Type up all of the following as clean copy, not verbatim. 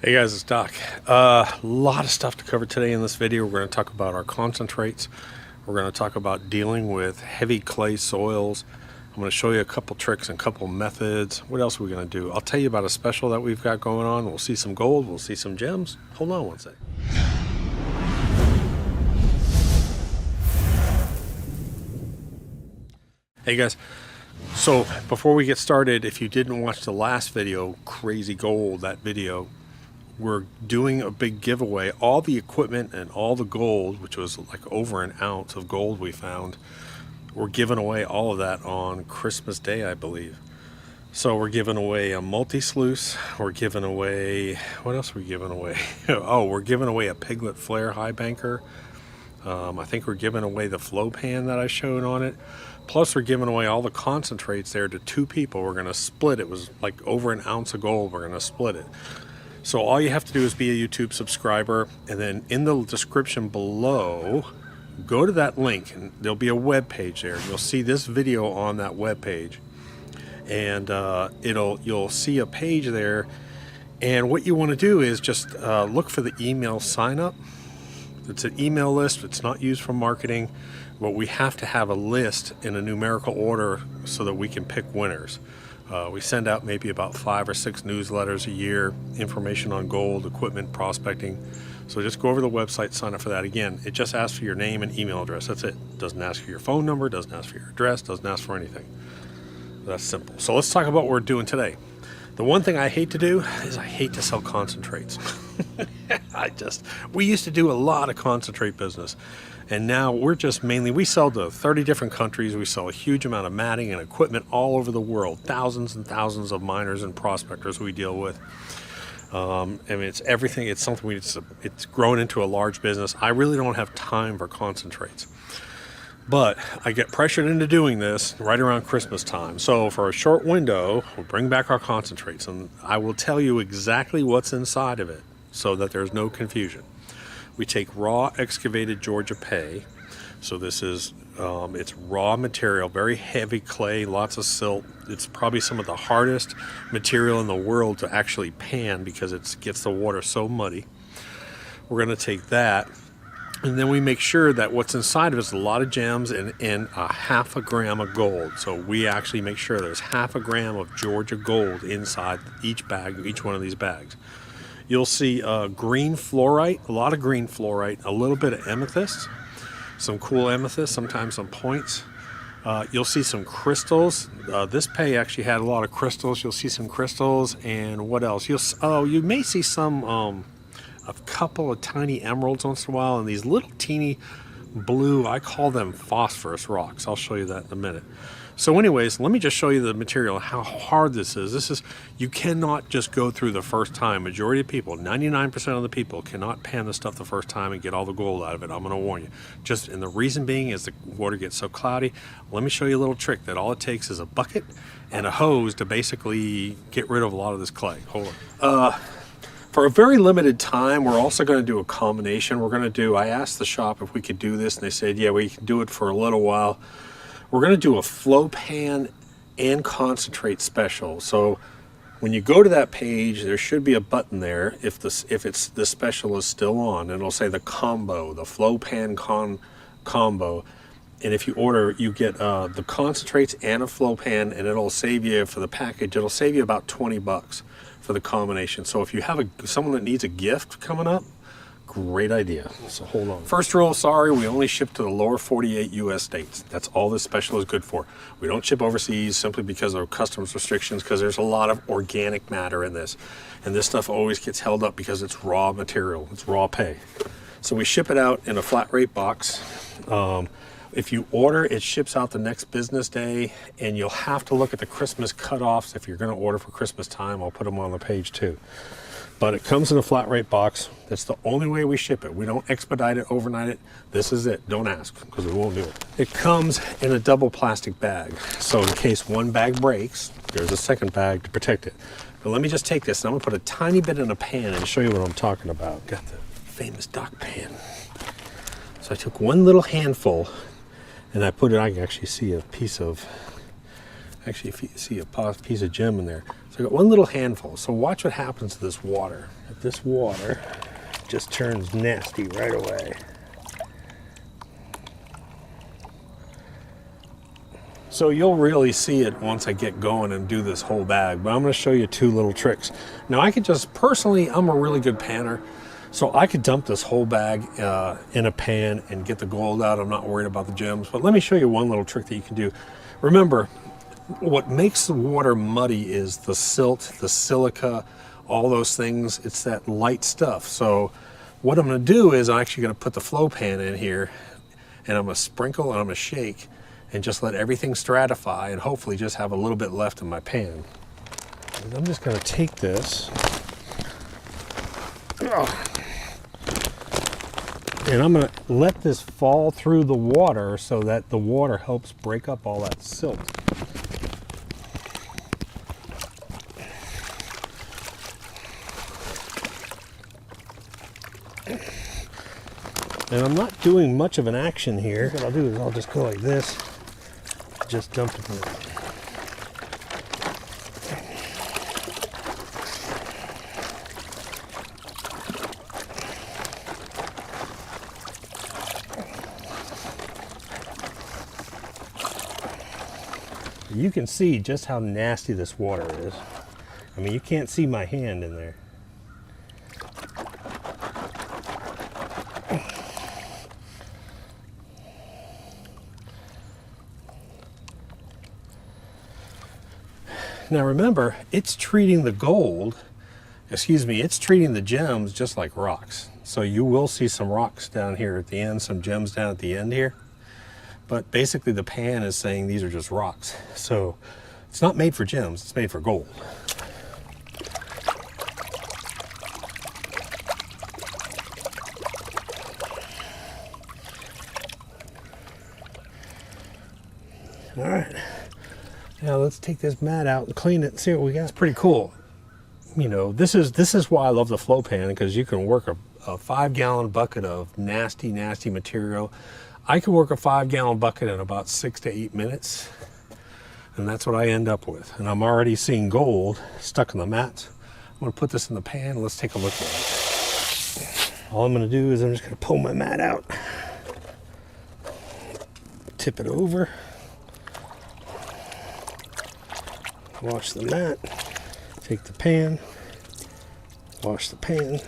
Hey guys, it's Doc. A lot of stuff to cover today in this video. We're going to talk about our concentrates. We're going to talk about dealing with heavy clay soils. I'm going to show you a couple tricks and a couple methods. What else are we going to do? I'll tell you about a special that we've got going on. We'll see some gold, we'll see some gems. Hold on one sec. Hey guys, so before we get started, if you didn't watch the last video, Crazy Gold, that video, we're doing a big giveaway. All the equipment and all the gold, which was like over an ounce of gold we found, we're giving away all of that on Christmas Day, I believe. So we're giving away a multi-sluice. We're giving away, what else are we giving away? Oh, we're giving away a Piglet Flare high banker. I think we're giving away the flow pan that I showed on it. Plus we're giving away all the concentrates there to 2 people. We're going to split. It was like over an ounce of gold. We're going to split it. So all you have to do is be a YouTube subscriber, and then in the description below, go to that link and there'll be a web page there. You'll see this video on that web page, and you'll see a page there. And what you want to do is just look for the email sign up. It's an email list. It's not used for marketing, but we have to have a list in a numerical order so that we can pick winners. We send out maybe about 5 or 6 newsletters a year, information on gold, equipment, prospecting. So just go over to the website, sign up for that. Again, it just asks for your name and email address. That's it. Doesn't ask for your phone number, doesn't ask for your address, doesn't ask for anything. That's simple. So let's talk about what we're doing today. The one thing I hate to do is I hate to sell concentrates. We used to do a lot of concentrate business. And now we're just mainly, we sell to 30 different countries. We sell a huge amount of matting and equipment all over the world. Thousands and thousands of miners and prospectors we deal with. I mean, it's everything. It's something it's grown into a large business. I really don't have time for concentrates. But I get pressured into doing this right around Christmas time. So for a short window, we'll bring back our concentrates. And I will tell you exactly what's inside of it so that there's no confusion. We take raw excavated Georgia pay. So this is, it's raw material, very heavy clay, lots of silt. It's probably some of the hardest material in the world to actually pan because it gets the water so muddy. We're going to take that, and then we make sure that what's inside of it is a lot of gems and a half a gram of gold. So we actually make sure there's half a gram of Georgia gold inside each bag, each one of these bags. You'll see green fluorite, a lot of green fluorite, a little bit of amethyst, some cool amethyst, sometimes some points. You'll see some crystals. This pay actually had a lot of crystals. You'll see some crystals, and what else? You may see some, a couple of tiny emeralds once in a while, and these little teeny blue, I call them phosphorus rocks. I'll show you that in a minute. So anyways, let me just show you the material, how hard this is. You cannot just go through the first time. Majority of people, 99% of the people, cannot pan the stuff the first time and get all the gold out of it. I'm going to warn you. And the reason being is the water gets so cloudy. Let me show you a little trick that all it takes is a bucket and a hose to basically get rid of a lot of this clay. Hold on. For a very limited time, we're also going to do a combination. I asked the shop if we could do this, and they said, yeah, we can do it for a little while. We're going to do a flow pan and concentrate special. So when you go to that page, there should be a button there if the special is still on, and it'll say the combo, the flow pan combo. And if you order, you get the concentrates and a flow pan, and it'll save you for the package. It'll save you about 20 bucks for the combination. So if you have someone that needs a gift coming up, great idea. So hold on. First rule, sorry, we only ship to the lower 48 US states. That's all this special is good for. We don't ship overseas simply because of customs restrictions, because there's a lot of organic matter in this. And this stuff always gets held up because it's raw material, it's raw pay. So we ship it out in a flat rate box. If you order, it ships out the next business day, and you'll have to look at the Christmas cutoffs if you're going to order for Christmas time. I'll put them on the page too. But it comes in a flat rate box. That's the only way we ship it. We don't expedite it, overnight it. This is it. Don't ask, because we won't do it. It comes in a double plastic bag. So in case one bag breaks, there's a second bag to protect it. But let me just take this, and I'm going to put a tiny bit in a pan and show you what I'm talking about. Got the famous Doc pan. So I took one little handful, and I put it, I can actually see a piece of, piece of gem in there. So I got one little handful. So watch what happens to this water. If this water just turns nasty right away. So you'll really see it once I get going and do this whole bag, but I'm going to show you two little tricks. Now I could just, personally, I'm a really good panner, so I could dump this whole bag in a pan and get the gold out. I'm not worried about the gems, but let me show you one little trick that you can do. Remember, what makes the water muddy is the silt, the silica, all those things. It's that light stuff. So what I'm going to do is I'm actually going to put the flow pan in here, and I'm going to sprinkle and I'm going to shake and just let everything stratify and hopefully just have a little bit left in my pan. And I'm just going to take this and I'm going to let this fall through the water so that the water helps break up all that silt. And I'm not doing much of an action here. What I'll do is I'll just go like this, just dump it in. You can see just how nasty this water is. I mean, you can't see my hand in there. Now remember, it's treating the gold, it's treating the gems just like rocks. So you will see some rocks down here at the end, some gems down at the end here. But basically the pan is saying these are just rocks. So it's not made for gems, it's made for gold. All right. Now let's take this mat out and clean it and see what we got. It's pretty cool. You know, this is why I love the flow pan, because you can work a 5-gallon bucket of nasty material. I can work a 5-gallon bucket in about 6 to 8 minutes, and that's what I end up with. And I'm already seeing gold stuck in the mats. I'm gonna put this in the pan and let's take a look at it. All I'm gonna do is I'm just gonna pull my mat out, tip it over, wash the mat, take the pan, wash the pan.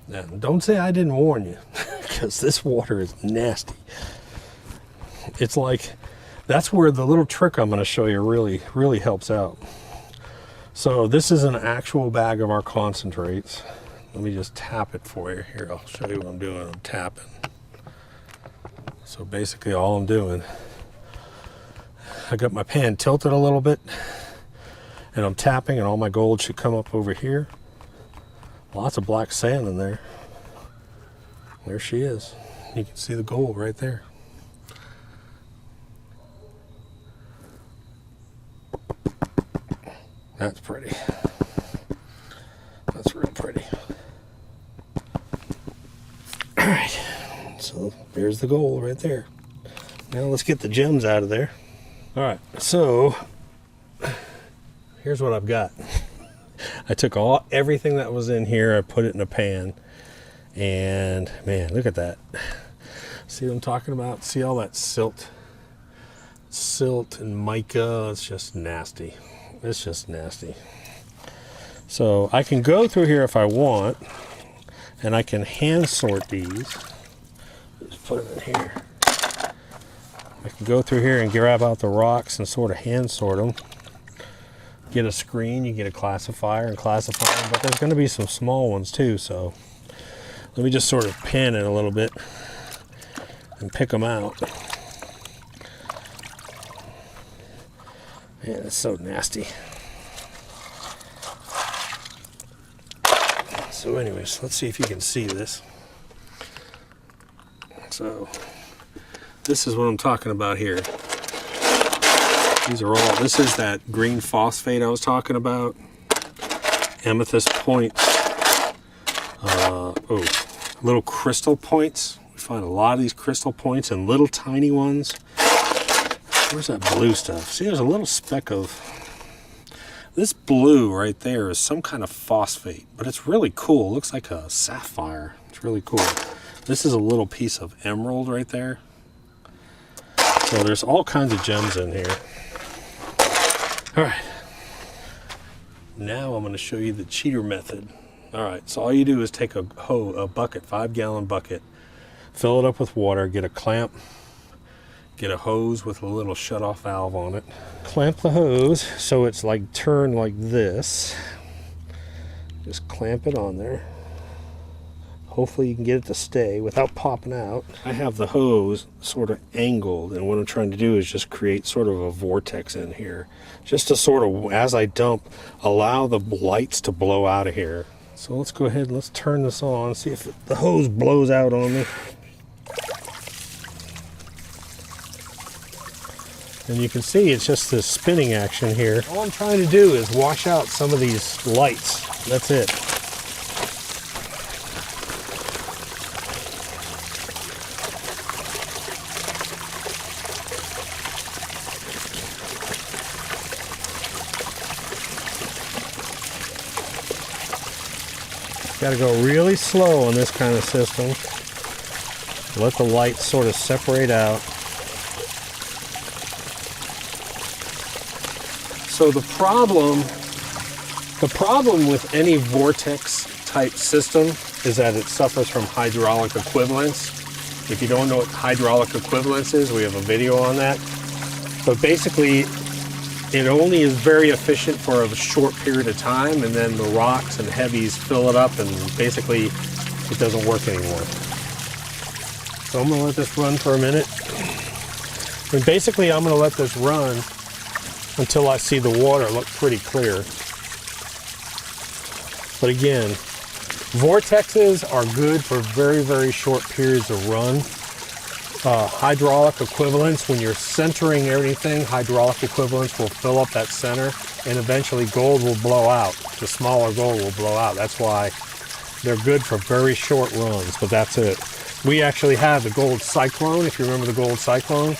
Now, don't say I didn't warn you, because this water is nasty. It's like, that's where the little trick I'm going to show you really helps out. So this is an actual bag of our concentrates. Let me just tap it for you. Here, I'll show you what I'm doing. I'm tapping. So basically all I'm doing, I got my pan tilted a little bit and I'm tapping, and all my gold should come up over here. Lots of black sand in there. There she is. You can see the gold right there. That's pretty. That's real pretty. All right, so there's the gold right there. Now let's get the gems out of there. All right, so here's what I've got. I took everything that was in here, I put it in a pan, and man, look at that. See what I'm talking about? See all that silt and mica? It's just nasty. It's just nasty. So I can go through here if I want, and I can hand sort these. Just put them in here. I can go through here and grab out the rocks and sort of hand sort them. Get a screen, you get a classifier and classify them, but there's going to be some small ones too, so let me just sort of pan it a little bit and pick them out. Man, it's so nasty. So anyways, let's see if you can see this. So this is what I'm talking about here. These are all, this is that green phosphate I was talking about. Amethyst points. Little crystal points. We find a lot of these crystal points and little tiny ones. Where's that blue stuff? See, there's a little speck of... This blue right there is some kind of phosphate, but it's really cool. It looks like a sapphire. It's really cool. This is a little piece of emerald right there. So there's all kinds of gems in here. All right. Now I'm going to show you the cheater method. All right, so all you do is take a bucket, 5-gallon bucket, fill it up with water, get a clamp, get a hose with a little shut-off valve on it. Clamp the hose so it's like turned like this. Just clamp it on there. Hopefully you can get it to stay without popping out. I have the hose sort of angled, and what I'm trying to do is just create sort of a vortex in here. Just to sort of, as I dump, allow the lights to blow out of here. So let's go ahead and let's turn this on, see if the hose blows out on me. And you can see it's just this spinning action here. All I'm trying to do is wash out some of these lights. That's it. Got to go really slow on this kind of system. Let the lights sort of separate out. So the problem with any vortex type system is that it suffers from hydraulic equivalence. If you don't know what hydraulic equivalence is, we have a video on that. But basically, it only is very efficient for a short period of time, and then the rocks and heavies fill it up, and basically it doesn't work anymore. So I'm going to let this run for a minute. And basically I'm going to let this run until I see the water look pretty clear. But again, vortexes are good for very, very short periods of run. Hydraulic equivalence, when you're centering everything, hydraulic equivalence will fill up that center, and eventually gold will blow out. The smaller gold will blow out. That's why they're good for very short runs, but that's it. We actually have the gold cyclone, if you remember the gold cyclone.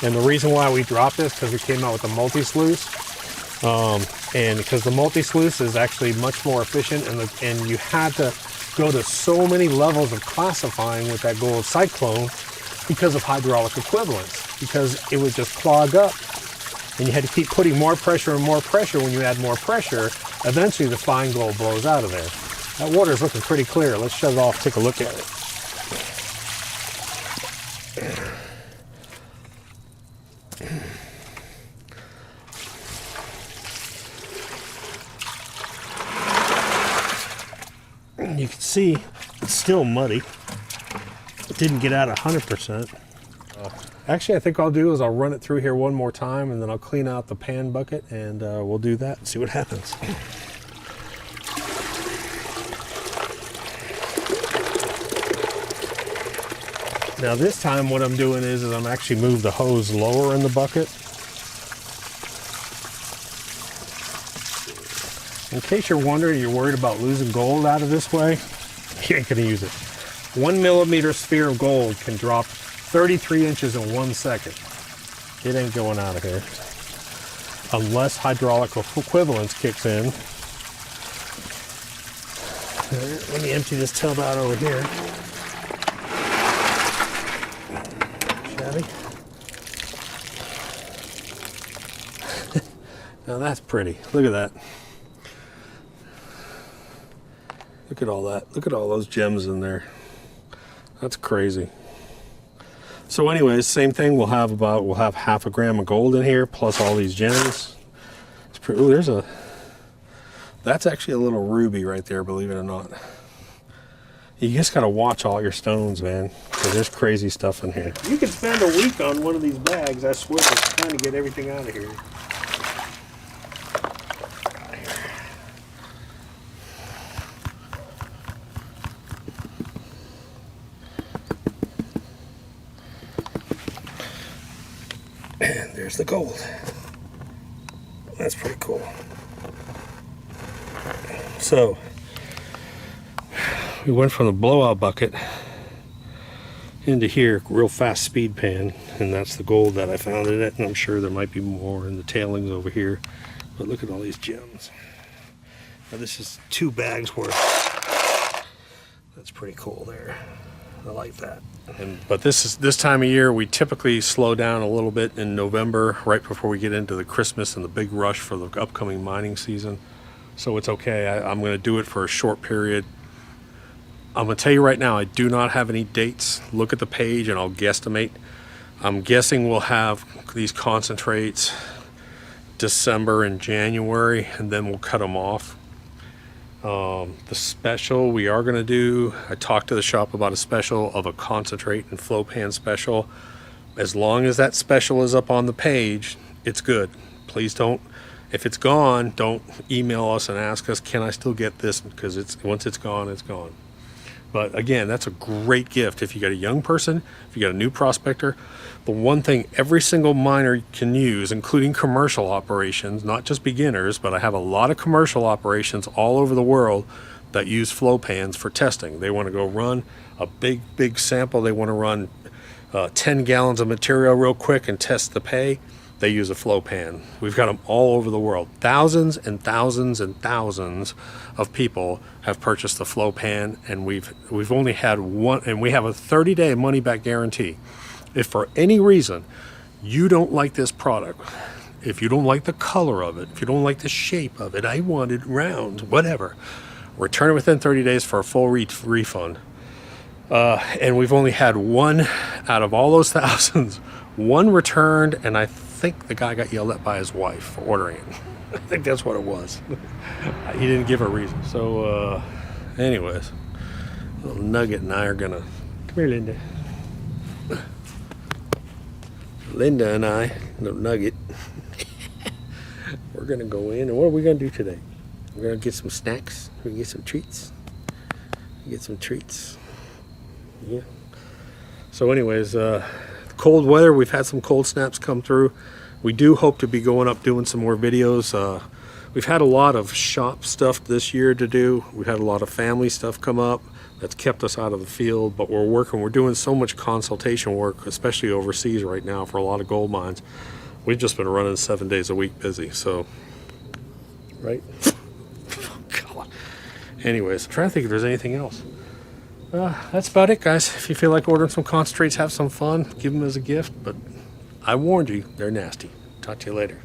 And the reason why we dropped this because we came out with the multi-sluice. And because the multi-sluice is actually much more efficient, and you had to go to so many levels of classifying with that gold cyclone because of hydraulic equivalence, because it would just clog up, and you had to keep putting more pressure and more pressure. When you add more pressure, eventually the fine gold blows out of there. That water is looking pretty clear. Let's shut it off, take a look at it. You can see it's still muddy. It didn't get out 100%. Actually, I think I'll do is I'll run it through here one more time, and then I'll clean out the pan bucket, and we'll do that and see what happens. Now this time what I'm doing is I'm actually moved the hose lower in the bucket. In case you're wondering, you're worried about losing gold out of this way, you ain't gonna use it. 1 millimeter sphere of gold can drop 33 inches in 1 second. It ain't going out of here. Unless hydraulic equivalence kicks in. Right, let me empty this tub out over here. Shabby. Now that's pretty. Look at that. Look at all that. Look at all those gems in there. That's crazy. So anyways, same thing. We'll have half a gram of gold in here plus all these gems. It's pretty, ooh, that's actually a little ruby right there, believe it or not. You just gotta watch all your stones, man, because there's crazy stuff in here. You could spend a week on one of these bags, I swear, trying to get everything out of here. And there's the gold. That's pretty cool. So we went from the blowout bucket into here, real fast speed pan, and that's the gold that I found it at, and I'm sure there might be more in the tailings over here. But look at all these gems. Now this is 2 bags worth. That's pretty cool there. I like that. But this time of year, we typically slow down a little bit in November, right before we get into the Christmas and the big rush for the upcoming mining season. So it's okay. I'm going to do it for a short period. I'm going to tell you right now, I do not have any dates. Look at the page and I'll guesstimate. I'm guessing we'll have these concentrates December and January, and then we'll cut them off. The special we are going to do, I talked to the shop about a special of a concentrate and flow pan special. As long as that special is up on the page, it's good. Please don't, if it's gone, don't email us and ask us, can I still get this? Because once it's gone, it's gone. But again, that's a great gift if you got a young person, if you got a new prospector. The one thing every single miner can use, including commercial operations, not just beginners, but I have a lot of commercial operations all over the world that use flow pans for testing. They want to go run a big sample. They want to run 10 gallons of material real quick and test the pay. They use a flow pan. We've got them all over the world. Thousands and thousands and thousands of people have purchased the flow pan, and we've only had one, and we have a 30-day money-back guarantee. If for any reason you don't like this product, if you don't like the color of it, if you don't like the shape of it, I want it round, whatever, return it within 30 days for a full refund. And we've only had one out of all those thousands, one returned, and I think the guy got yelled at by his wife for ordering it. I think that's what it was. He didn't give a reason. So anyways, little Nugget and I are gonna, come here, Linda. Linda and I, little Nugget, we're gonna go in, and what are we gonna do today? We're gonna get some snacks. We're gonna get some treats. Get some treats. Yeah. So anyways, cold weather, we've had some cold snaps come through. We do hope to be going up doing some more videos. We've had a lot of shop stuff this year to do. We've had a lot of family stuff come up that's kept us out of the field, but we're doing so much consultation work, especially overseas right now for a lot of gold mines. We've just been running 7 days a week busy, so, right? God. Anyways, I'm trying to think if there's anything else. That's about it, guys. If you feel like ordering some concentrates, have some fun, give them as a gift, but I warned you, they're nasty. Talk to you later.